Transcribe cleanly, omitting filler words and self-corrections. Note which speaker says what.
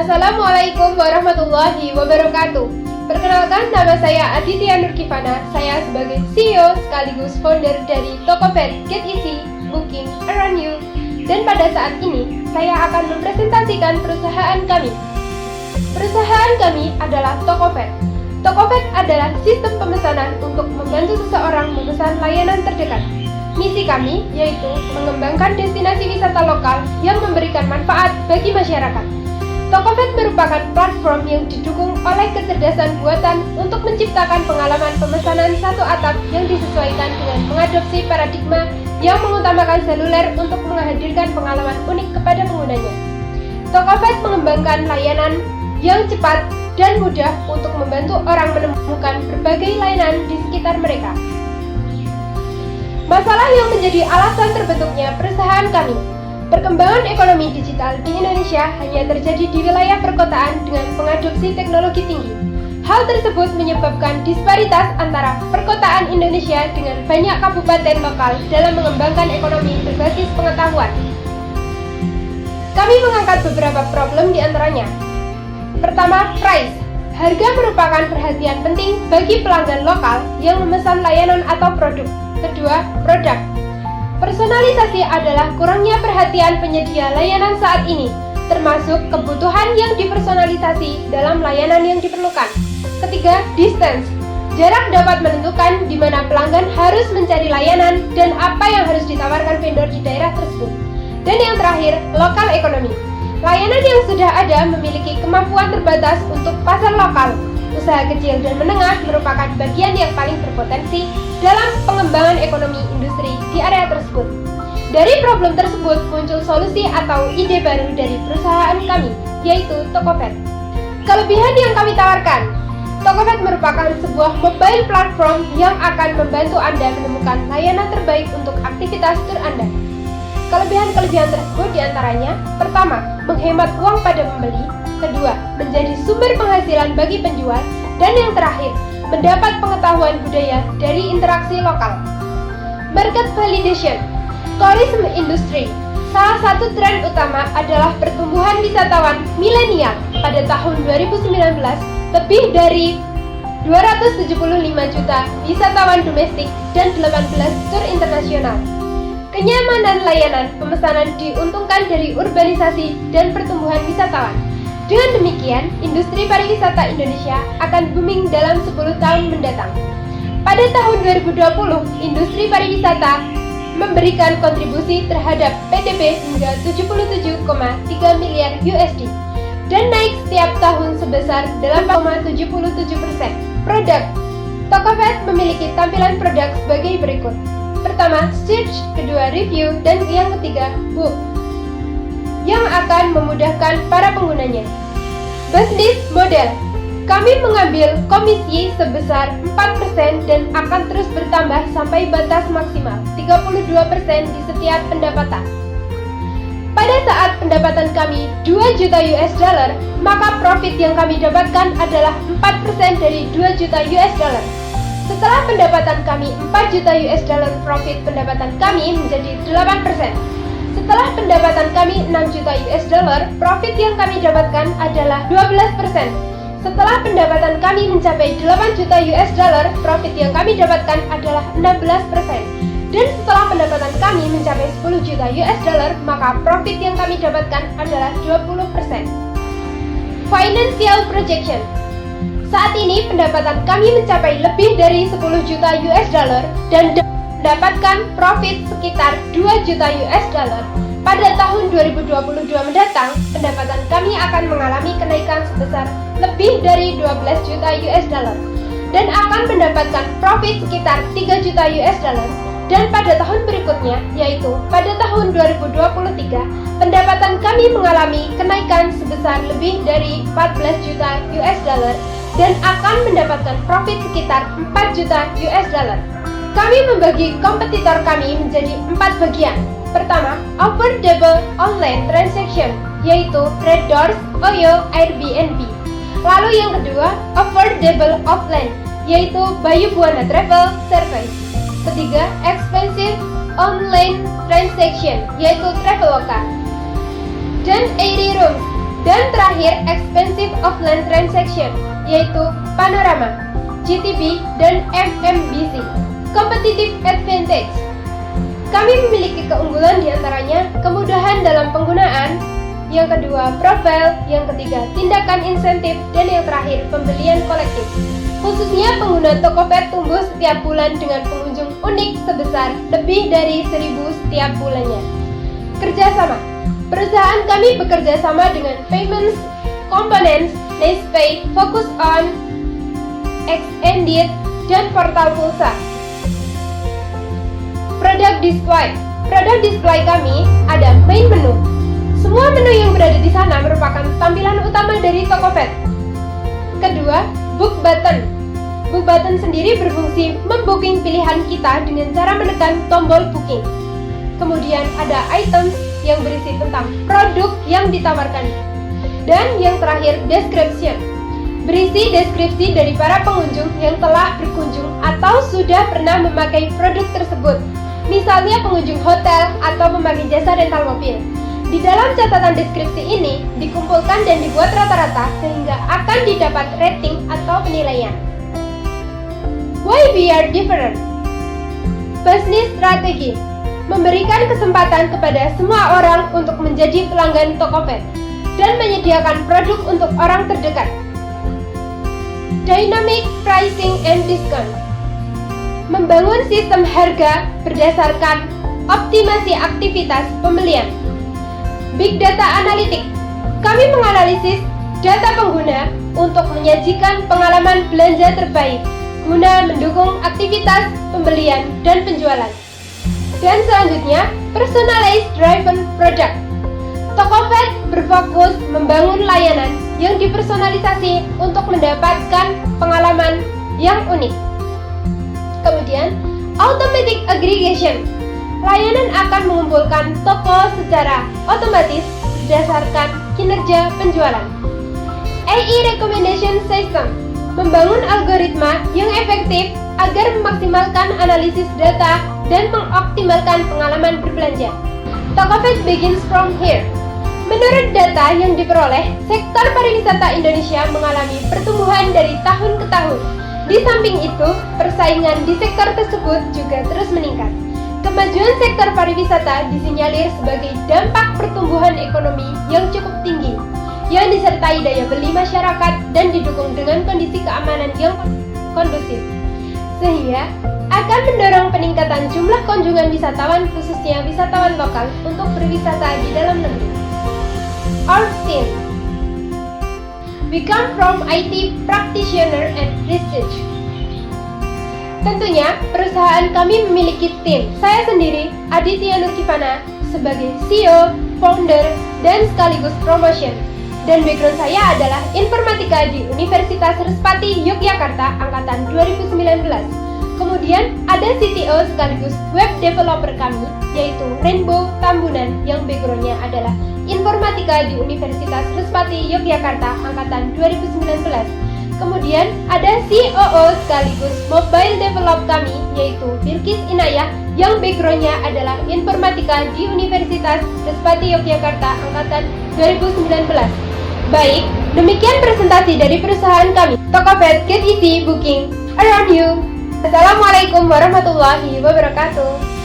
Speaker 1: Assalamualaikum warahmatullahi wabarakatuh. Perkenalkan, nama saya Aditya Nurkifana. Saya sebagai CEO sekaligus founder dari Tokopedia Get Easy Booking Around You. Dan pada saat ini, saya akan mempresentasikan perusahaan kami. Perusahaan kami adalah Tokopedia. Tokopedia adalah sistem pemesanan untuk membantu seseorang memesan layanan terdekat. Misi kami yaitu mengembangkan destinasi wisata lokal yang memberikan manfaat bagi masyarakat. Tokopedia merupakan platform yang didukung oleh kecerdasan buatan untuk menciptakan pengalaman pemesanan satu atap yang disesuaikan dengan mengadopsi paradigma yang mengutamakan seluler untuk menghadirkan pengalaman unik kepada penggunanya. Tokopedia mengembangkan layanan yang cepat dan mudah untuk membantu orang menemukan berbagai layanan di sekitar mereka. Masalah yang menjadi alasan terbentuknya perusahaan kami. Perkembangan ekonomi digital di Indonesia hanya terjadi di wilayah perkotaan dengan pengadopsi teknologi tinggi. Hal tersebut menyebabkan disparitas antara perkotaan Indonesia dengan banyak kabupaten lokal dalam mengembangkan ekonomi berbasis pengetahuan. Kami mengangkat beberapa problem di antaranya. Pertama, price. Harga merupakan perhatian penting bagi pelanggan lokal yang memesan layanan atau produk. Kedua, produk. Personalisasi adalah kurangnya perhatian penyedia layanan saat ini, termasuk kebutuhan yang dipersonalisasi dalam layanan yang diperlukan. Ketiga, distance. Jarak dapat menentukan di mana pelanggan harus mencari layanan dan apa yang harus ditawarkan vendor di daerah tersebut. Dan yang terakhir, lokal ekonomi. Layanan yang sudah ada memiliki kemampuan terbatas untuk pasar lokal. Usaha kecil dan menengah merupakan bagian yang paling berpotensi dalam pengembangan ekonomi industri di area tersebut. Dari problem tersebut muncul solusi atau ide baru dari perusahaan kami, yaitu Tokopedia. Kelebihan yang kami tawarkan. Tokopedia merupakan sebuah mobile platform yang akan membantu Anda menemukan layanan terbaik untuk aktivitas tur Anda. Kelebihan-kelebihan tersebut diantaranya: pertama, menghemat uang pada pembeli. Kedua, menjadi sumber penghasilan bagi penjual. Dan yang terakhir, mendapat pengetahuan budaya dari interaksi lokal. Market validation. Tourism industry. Salah satu tren utama adalah pertumbuhan wisatawan milenial. Pada tahun 2019, lebih dari 275 juta wisatawan domestik dan 18 tur internasional. Kenyamanan layanan pemesanan diuntungkan dari urbanisasi dan pertumbuhan wisatawan. Dengan demikian, industri pariwisata Indonesia akan booming dalam 10 tahun mendatang. Pada tahun 2020, industri pariwisata memberikan kontribusi terhadap PDB hingga 77,3 miliar USD dan naik setiap tahun sebesar 8,77%. Produk. Tokopedia memiliki tampilan produk sebagai berikut. Pertama, search, kedua, review, dan yang ketiga, book, yang akan memudahkan para penggunanya. Business model. Kami mengambil komisi sebesar 4% dan akan terus bertambah sampai batas maksimal 32% di setiap pendapatan. Pada saat pendapatan kami 2 juta US dollar, maka profit yang kami dapatkan adalah 4% dari 2 juta US dollar. Setelah pendapatan kami 4 juta US dollar, profit pendapatan kami menjadi 8%. Setelah pendapatan kami 6 juta US dollar, profit yang kami dapatkan adalah 12%. Setelah pendapatan kami mencapai 8 juta US dollar, profit yang kami dapatkan adalah 16%. Dan setelah pendapatan kami mencapai 10 juta US dollar, maka profit yang kami dapatkan adalah 20%. Financial projection. Saat ini pendapatan kami mencapai lebih dari 10 juta US dollar dan mendapatkan profit sekitar 2 juta US dollar. Pada tahun 2022 mendatang, pendapatan kami akan mengalami kenaikan sebesar lebih dari 12 juta US dollar dan akan mendapatkan profit sekitar 3 juta US dollar. Dan pada tahun berikutnya, yaitu pada tahun 2023, pendapatan kami mengalami kenaikan sebesar lebih dari 14 juta US dollar dan akan mendapatkan profit sekitar 4 juta US dollar. Kami membagi kompetitor kami menjadi 4 bagian. Pertama, affordable online transaction, yaitu Red Doors, Oyo, Airbnb. Lalu yang kedua, affordable offline, yaitu Bayu Buana Travel Service. Ketiga, expensive online transaction, yaitu Traveloka. Dan Airy Rooms, Dan terakhir, Expensive Offline Transaction, yaitu Panorama, GTB, dan FMBC, Competitive Advantage. Kami memiliki keunggulan diantaranya kemudahan dalam penggunaan, yang kedua profil, yang ketiga tindakan insentif, dan yang terakhir pembelian kolektif. Khususnya pengguna Tokopedia tumbuh setiap bulan dengan pengunjung unik sebesar lebih dari 1.000 setiap bulannya. Kerjasama. Perusahaan kami bekerja sama dengan Payments Components, Nextpay, Focus On, Extended, dan Portal Pulsa. Product Display. Produk display kami ada main menu. Semua menu yang berada di sana merupakan tampilan utama dari Tokopedia. Kedua, Book Button. Book Button sendiri berfungsi membooking pilihan kita dengan cara menekan tombol booking. Kemudian ada Items yang berisi tentang produk yang ditawarkan. Dan yang terakhir, Description. Berisi deskripsi dari para pengunjung yang telah berkunjung atau sudah pernah memakai produk tersebut. Misalnya pengunjung hotel atau pemakai jasa rental mobil. Di dalam catatan deskripsi ini dikumpulkan dan dibuat rata-rata sehingga akan didapat rating atau penilaian. Why we are different? Bisnis strategi. Memberikan kesempatan kepada semua orang untuk menjadi pelanggan Tokopedia dan menyediakan produk untuk orang terdekat. Dynamic pricing and discount. Membangun sistem harga berdasarkan optimasi aktivitas pembelian. Big Data Analytics. Kami menganalisis data pengguna untuk menyajikan pengalaman belanja terbaik guna mendukung aktivitas pembelian dan penjualan. Dan selanjutnya, Personalized Driven Product. Tokopedia berfokus membangun layanan yang dipersonalisasi untuk mendapatkan pengalaman yang unik. Kemudian, Automatic Aggregation. Layanan akan mengumpulkan toko secara otomatis berdasarkan kinerja penjualan. AI Recommendation System. Membangun algoritma yang efektif agar memaksimalkan analisis data dan mengoptimalkan pengalaman berbelanja. Tokopedia begins from here. Menurut data yang diperoleh, sektor pariwisata Indonesia mengalami pertumbuhan dari tahun ke tahun. Di samping itu, persaingan di sektor tersebut juga terus meningkat. Kemajuan sektor pariwisata disinyalir sebagai dampak pertumbuhan ekonomi yang cukup tinggi, yang disertai daya beli masyarakat dan didukung dengan kondisi keamanan yang kondusif, sehingga akan mendorong peningkatan jumlah kunjungan wisatawan, khususnya wisatawan lokal, untuk berwisata di dalam negeri. Our team. We come from IT practitioner and research. Tentunya, perusahaan kami memiliki tim. Saya sendiri, Aditya Nurkivana, sebagai CEO, founder, dan sekaligus promotion. Dan background saya adalah informatika di Universitas Respati Yogyakarta angkatan 2019. Kemudian ada CTO sekaligus web developer kami, yaitu Rainbow Tambunan, yang backgroundnya adalah informatika di Universitas Respati Yogyakarta angkatan 2019. Kemudian ada COO sekaligus mobile develop kami, yaitu Bilkis Inayah, yang backgroundnya adalah informatika di Universitas Respati Yogyakarta angkatan 2019. Baik, demikian presentasi dari perusahaan kami, Tokopedia Get Easy Booking Around You. Assalamualaikum warahmatullahi wabarakatuh.